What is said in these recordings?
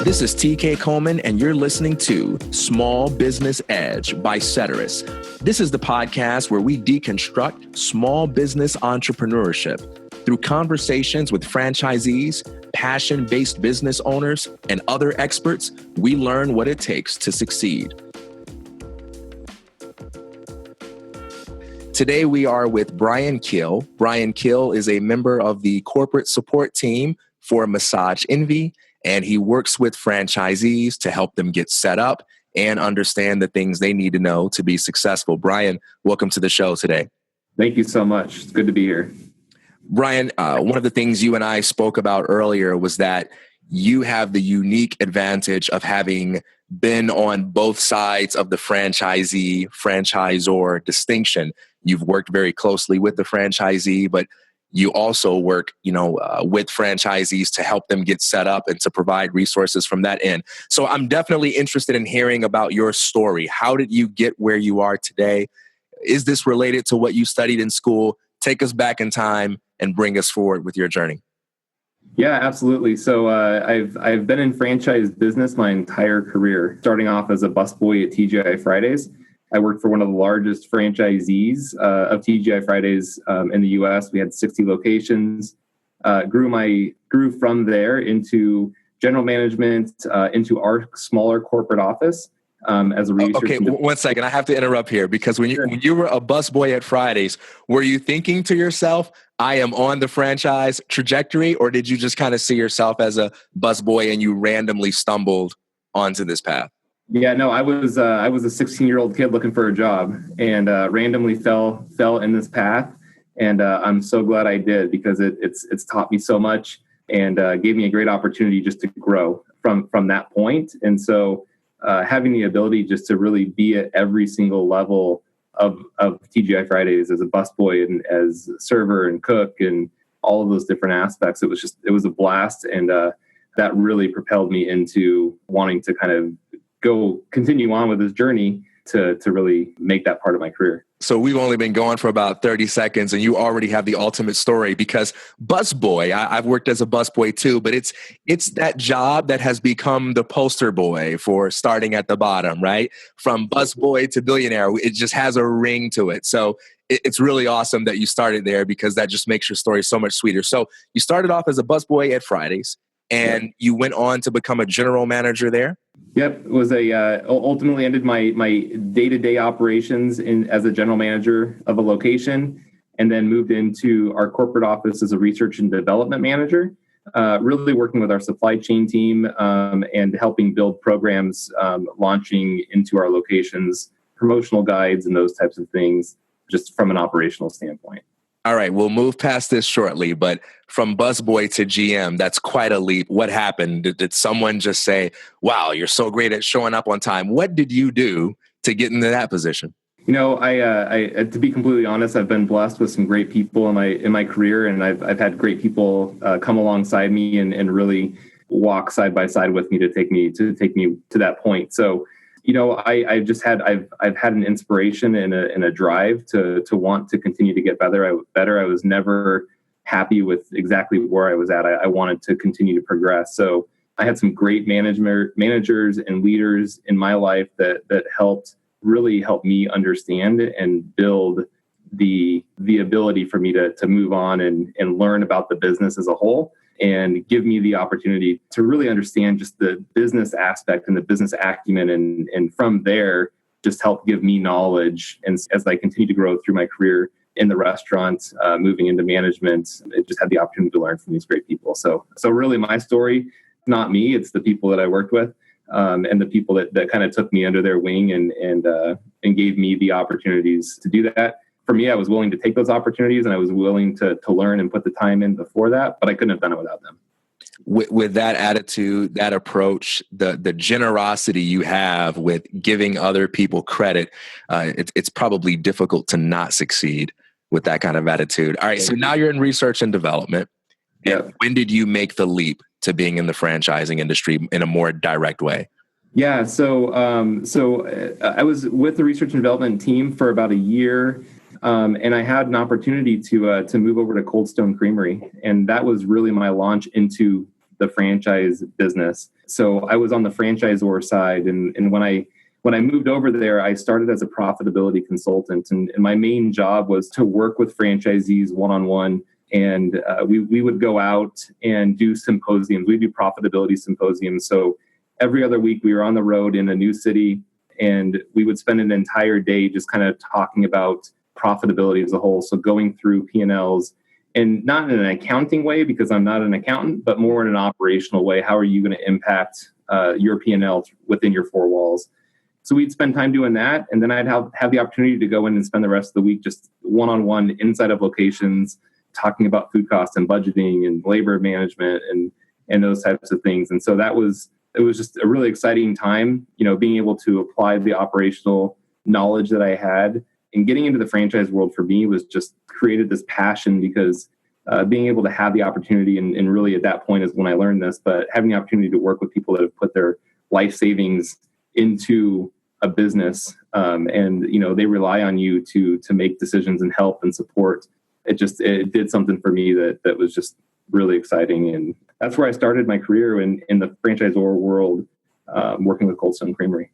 This is T.K. Coleman, and you're listening to Small Business Edge by Ceteris. This is the podcast where we deconstruct small business entrepreneurship through conversations with franchisees, passion-based business owners, and other experts. We learn what it takes to succeed. Today, we are with Brian Kiel. Brian Kiel is a member of the corporate support team for Massage Envy, and he works with franchisees to help them get set up and understand the things they need to know to be successful. Brian, welcome to the show today. Thank you so much. It's good to be here. Brian, one of the things you and I spoke about earlier was that you have the unique advantage of having been on both sides of the franchisee-franchisor distinction. You've worked very closely with the franchisee, but you also work, with franchisees to help them get set up and to provide resources from that end. So I'm definitely interested in hearing about your story. How did you get where you are today? Is this related to what you studied in school? Take us back in time and bring us forward with your journey. Yeah, absolutely. So I've been in franchise business my entire career, starting off as a busboy at T.G.I. Fridays. I worked for one of the largest franchisees of T.G.I. Fridays in the U.S. We had 60 locations. Grew from there into general management, into our smaller corporate office as a research. Okay, 1 second. I have to interrupt here because when you were a busboy at Fridays, were you thinking to yourself, I am on the franchise trajectory, or did you just kind of see yourself as a busboy and you randomly stumbled onto this path? Yeah, no, I was a 16-year-old kid looking for a job and randomly fell in this path. And I'm so glad I did because it's taught me so much and gave me a great opportunity just to grow from that point. And so having the ability just to really be at every single level of T.G.I. Fridays as a busboy and as a server and cook and all of those different aspects, it was a blast. And that really propelled me into wanting to kind of continue on with this journey to really make that part of my career. So we've only been going for about 30 seconds and you already have the ultimate story because busboy, I've worked as a busboy too, but it's that job that has become the poster boy for starting at the bottom, right? From busboy to billionaire, it just has a ring to it. So it's really awesome that you started there because that just makes your story so much sweeter. So you started off as a busboy at Fridays and you went on to become a general manager there? Yep, it was ultimately ended my day-to-day operations as a general manager of a location, and then moved into our corporate office as a research and development manager, really working with our supply chain team and helping build programs, launching into our locations, promotional guides, and those types of things, just from an operational standpoint. All right, we'll move past this shortly, but from busboy to GM, that's quite a leap. What happened? Did someone just say, wow, you're so great at showing up on time? What did you do to get into that position? I to be completely honest, I've been blessed with some great people in my career, and I've had great people come alongside me and really walk side by side with me to take me to that point. So, I've had an inspiration and a drive to want to continue to get better. I was never happy with exactly where I was at. I wanted to continue to progress. So I had some great managers and leaders in my life that helped me understand and build the ability for me to move on and learn about the business as a whole, and give me the opportunity to really understand just the business aspect and the business acumen. And from there, just help give me knowledge. And as I continue to grow through my career in the restaurant, moving into management, it just had the opportunity to learn from these great people. So really my story, not me, it's the people that I worked with and the people that kind of took me under their wing and gave me the opportunities to do that. For me, I was willing to take those opportunities and I was willing to learn and put the time in before that, but I couldn't have done it without them. With that attitude, that approach, the generosity you have with giving other people credit, it's probably difficult to not succeed with that kind of attitude. All right, so now you're in research and development. Yeah. When did you make the leap to being in the franchising industry in a more direct way? Yeah, so I was with the research and development team for about a year. And I had an opportunity to move over to Cold Stone Creamery, and that was really my launch into the franchise business. So I was on the franchisor side. And when I moved over there, I started as a profitability consultant. And my main job was to work with franchisees one-on-one. And we would go out and do symposiums. We do profitability symposiums. So every other week we were on the road in a new city, and we would spend an entire day just kind of talking about profitability as a whole. So going through P&Ls, and not in an accounting way because I'm not an accountant, but more in an operational way. How are you going to impact your P&L within your four walls? So we'd spend time doing that. And then I'd have the opportunity to go in and spend the rest of the week just one-on-one inside of locations, talking about food costs and budgeting and labor management and those types of things. And so it was just a really exciting time, being able to apply the operational knowledge that I had. And getting into the franchise world for me was just created this passion because being able to have the opportunity, and really at that point is when I learned this, but having the opportunity to work with people that have put their life savings into a business, and they rely on you to make decisions and help and support. It did something for me that was just really exciting. And that's where I started my career in the franchisor world, working with Cold Stone Creamery.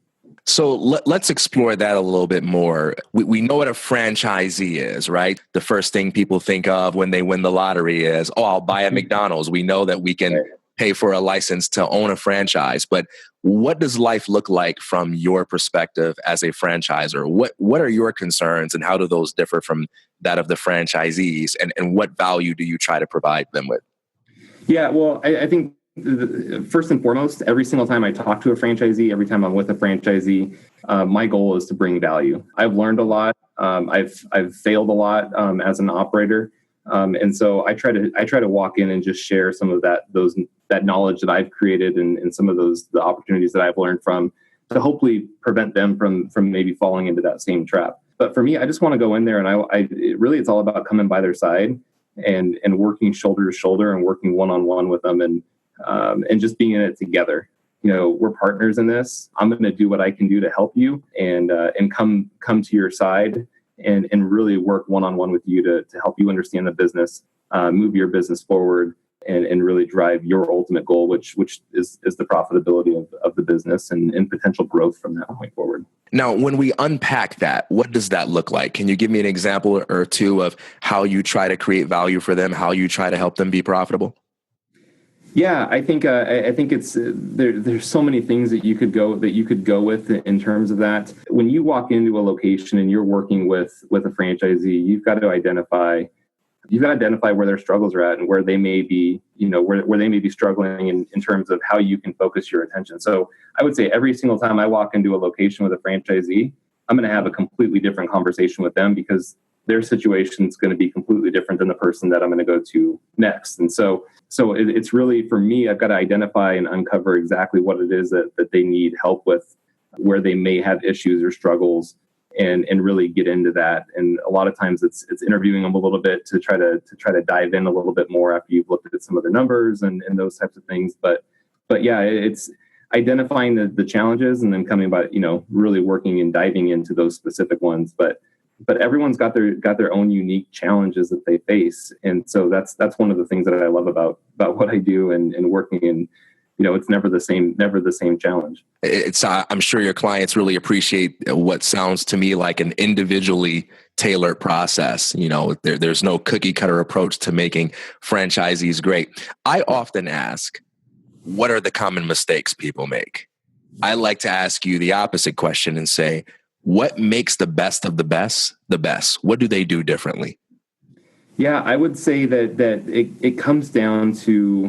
So let's explore that a little bit more. We know what a franchisee is, right? The first thing people think of when they win the lottery is, I'll buy a McDonald's. We know that we can pay for a license to own a franchise. But what does life look like from your perspective as a franchisor? What are your concerns, and how do those differ from that of the franchisees? And what value do you try to provide them with? Yeah, well, I think first and foremost, every single time I talk to a franchisee, every time I'm with a franchisee, my goal is to bring value. I've learned a lot. I've failed a lot as an operator, and so I try to walk in and just share some of that knowledge that I've created and some of the opportunities that I've learned from, to hopefully prevent them from maybe falling into that same trap. But for me, I just want to go in there, and it's all about coming by their side and working shoulder to shoulder and working one-on-one with them, and just being in it together. We're partners in this. I'm going to do what I can do to help you and come to your side and really work one-on-one with you to help you understand the business, move your business forward, and really drive your ultimate goal, which is the profitability of the business and potential growth from that point forward. Now, when we unpack that, what does that look like? Can you give me an example or two of how you try to create value for them, how you try to help them be profitable? Yeah, I think it's there's so many things that you could go with in terms of that. When you walk into a location and you're working with a franchisee, you've got to identify where their struggles are at and where they may be, where they may be struggling in terms of how you can focus your attention. So I would say every single time I walk into a location with a franchisee, I'm going to have a completely different conversation with them because their situation is going to be completely different than the person that I'm going to go to next. And so it's really, for me, I've got to identify and uncover exactly what it is that they need help with, where they may have issues or struggles, and really get into that. And a lot of times it's interviewing them a little bit to try to dive in a little bit more after you've looked at some of their numbers and those types of things. But yeah, it's identifying the challenges and then coming about, really working and diving into those specific ones. But everyone's got their own unique challenges that they face. And so that's one of the things that I love about what I do and working in, it's never the same challenge. I'm sure your clients really appreciate what sounds to me like an individually tailored process. There's no cookie cutter approach to making franchisees great. I often ask, what are the common mistakes people make? I like to ask you the opposite question and say, what makes the best of the best the best? What do they do differently? Yeah, I would say that it comes down to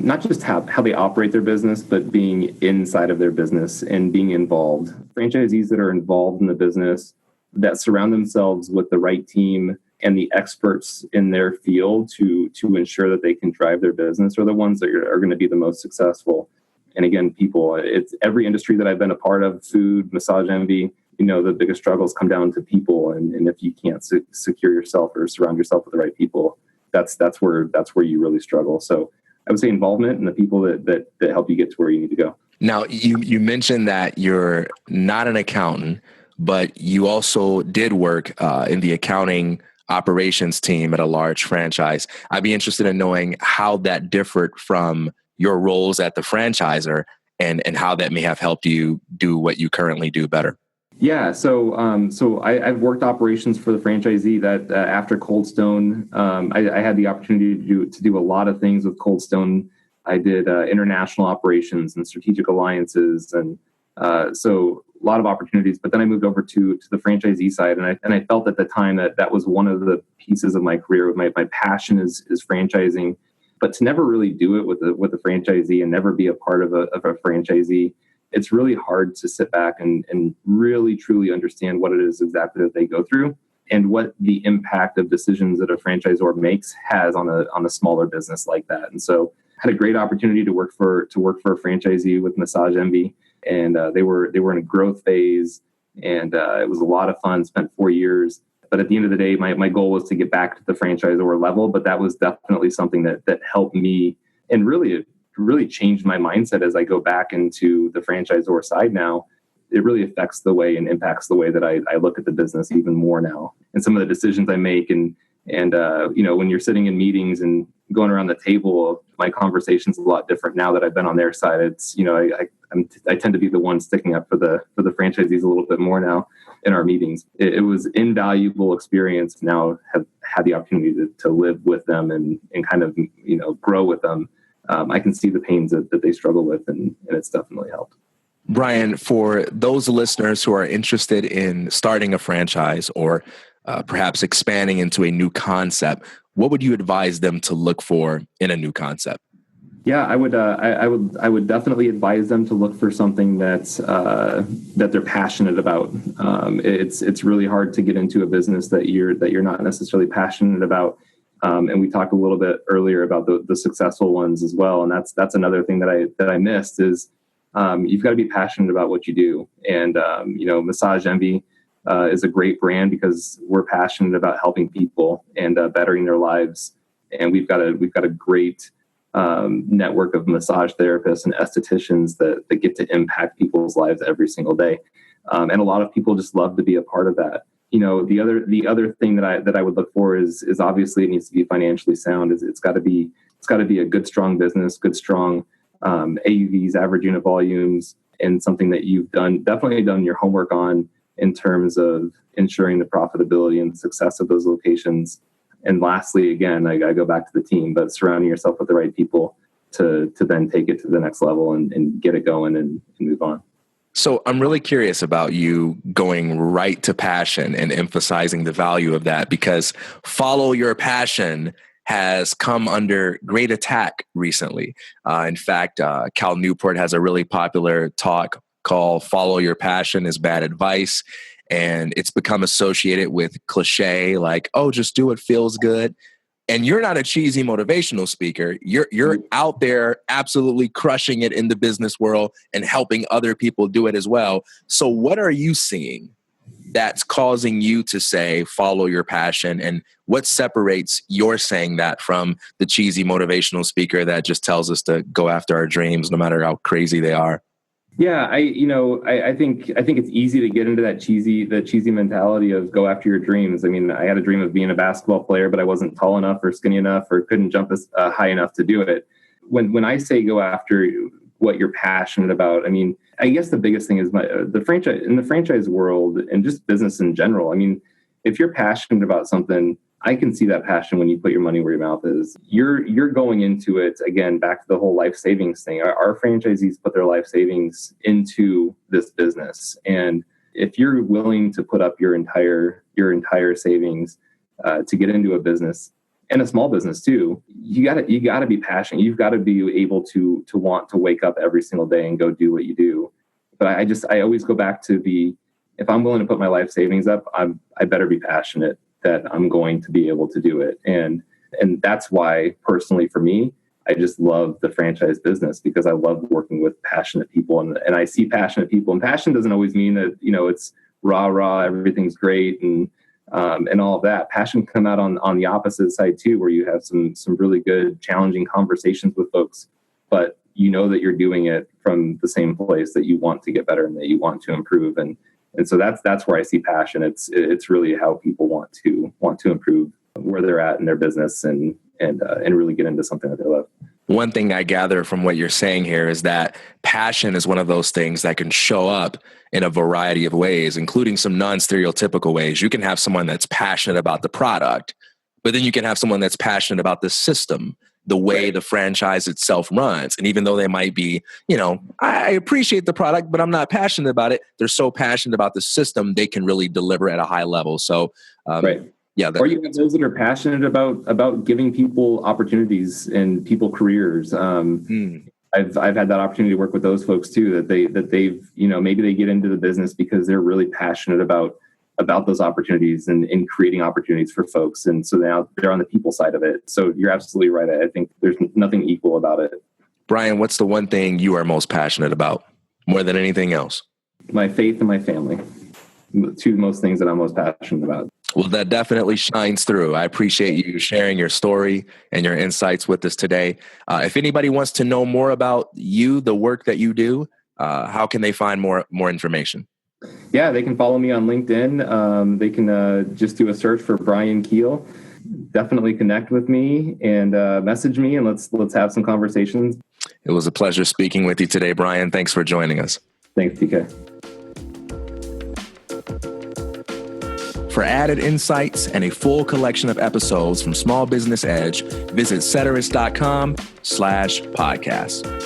not just how they operate their business, but being inside of their business and being involved. Franchisees that are involved in the business, that surround themselves with the right team and the experts in their field to ensure that they can drive their business, are the ones that are going to be the most successful. And again, people, it's every industry that I've been a part of, food, massage envy, the biggest struggles come down to people. And if you can't secure yourself or surround yourself with the right people, that's where you really struggle. So I would say involvement and the people that help you get to where you need to go. Now, you mentioned that you're not an accountant, but you also did work in the accounting operations team at a large franchise. I'd be interested in knowing how that differed from your roles at the franchisor and how that may have helped you do what you currently do better. Yeah, so I've worked operations for the franchisee that after Cold Stone, I had the opportunity to do a lot of things with Cold Stone. I did international operations and strategic alliances, and so a lot of opportunities. But then I moved over to the franchisee side, and I felt at the time that was one of the pieces of my career. My passion is franchising, but to never really do it with a franchisee and never be a part of a franchisee, it's really hard to sit back and really truly understand what it is exactly that they go through and what the impact of decisions that a franchisor makes has on a smaller business like that. And so I had a great opportunity to work for a franchisee with Massage Envy, and they were in a growth phase, and it was a lot of fun. Spent 4 years, but at the end of the day, my goal was to get back to the franchisor level. But that was definitely something that helped me, and really changed my mindset as I go back into the franchisor side now. It really affects the way and impacts the way that I look at the business even more now, and some of the decisions I make. And when you're sitting in meetings and going around the table, my conversation's a lot different now that I've been on their side. It's, I tend to be the one sticking up for the franchisees a little bit more now in our meetings. It was invaluable experience. Now have had the opportunity to live with them and kind of, grow with them. I can see the pains that they struggle with, and it's definitely helped. Brian, for those listeners who are interested in starting a franchise or perhaps expanding into a new concept, what would you advise them to look for in a new concept? Yeah, I would definitely advise them to look for something that they're passionate about. It's really hard to get into a business that you're not necessarily passionate about. And we talked a little bit earlier about the successful ones as well. And that's another thing that I missed is you've got to be passionate about what you do. And Massage Envy is a great brand because we're passionate about helping people and bettering their lives. And we've got a great network of massage therapists and estheticians that get to impact people's lives every single day. And a lot of people just love to be a part of that. The other thing that I would look for is obviously it needs to be financially sound. It's got to be a good, strong business, good, strong AUVs, average unit volumes, and something that you've definitely done your homework on in terms of ensuring the profitability and the success of those locations. And lastly, again, I go back to the team, but surrounding yourself with the right people to then take it to the next level and get it going and move on. So I'm really curious about you going right to passion and emphasizing the value of that, because follow your passion has come under great attack recently. In fact, Cal Newport has a really popular talk called Follow Your Passion is Bad Advice. And it's become associated with cliche like, oh, just do what feels good. And you're not a cheesy motivational speaker. You're out there absolutely crushing it in the business world and helping other people do it as well. So what are you seeing that's causing you to say, follow your passion? And what separates your saying that from the cheesy motivational speaker that just tells us to go after our dreams, no matter how crazy they are? Yeah, I think it's easy to get into the cheesy mentality of go after your dreams. I mean, I had a dream of being a basketball player, but I wasn't tall enough or skinny enough or couldn't jump as high enough to do it. When I say go after what you're passionate about, I mean, I guess the biggest thing is the franchise world and just business in general. I mean, if you're passionate about something, I can see that passion when you put your money where your mouth is. You're going into it, again, back to the whole life savings thing. Our franchisees put their life savings into this business. And if you're willing to put up your entire savings to get into a business, and a small business too, you gotta be passionate. You've got to be able to want to wake up every single day and go do what you do. But I always go back to if I'm willing to put my life savings up, I better be passionate that I'm going to be able to do it. And that's why personally for me, I just love the franchise business because I love working with passionate people and I see passionate people, and passion doesn't always mean that, it's rah, everything's great and all of that. Passion can come out on the opposite side too, where you have some really good, challenging conversations with folks, but you know that you're doing it from the same place that you want to get better and that you want to improve. And so that's where I see passion. It's really how people want to improve where they're at in their business and really get into something that they love. one thing I gather from what you're saying here is that passion is one of those things that can show up in a variety of ways, including some non-stereotypical ways. You can have someone that's passionate about the product, but then you can have someone that's passionate about the system, the way the franchise itself runs. And even though they might be, I appreciate the product, but I'm not passionate about it, they're so passionate about the system, they can really deliver at a high level. So, yeah. Or you have those that are passionate about giving people opportunities and people careers. I've had that opportunity to work with those folks too, that they've, maybe they get into the business because they're really passionate about those opportunities and creating opportunities for folks. And so now they're on the people side of it. So you're absolutely right. I think there's nothing equal about it. Brian, what's the one thing you are most passionate about more than anything else? My faith and my family. The two most things that I'm most passionate about. Well, that definitely shines through. I appreciate you sharing your story and your insights with us today. If anybody wants to know more about you, the work that you do, how can they find more information? Yeah, they can follow me on LinkedIn. They can just do a search for Brian Kiel. Definitely connect with me and message me, and let's have some conversations. It was a pleasure speaking with you today, Brian. Thanks for joining us. Thanks, TK. For added insights and a full collection of episodes from Small Business Edge, visit ceteris.com/podcast.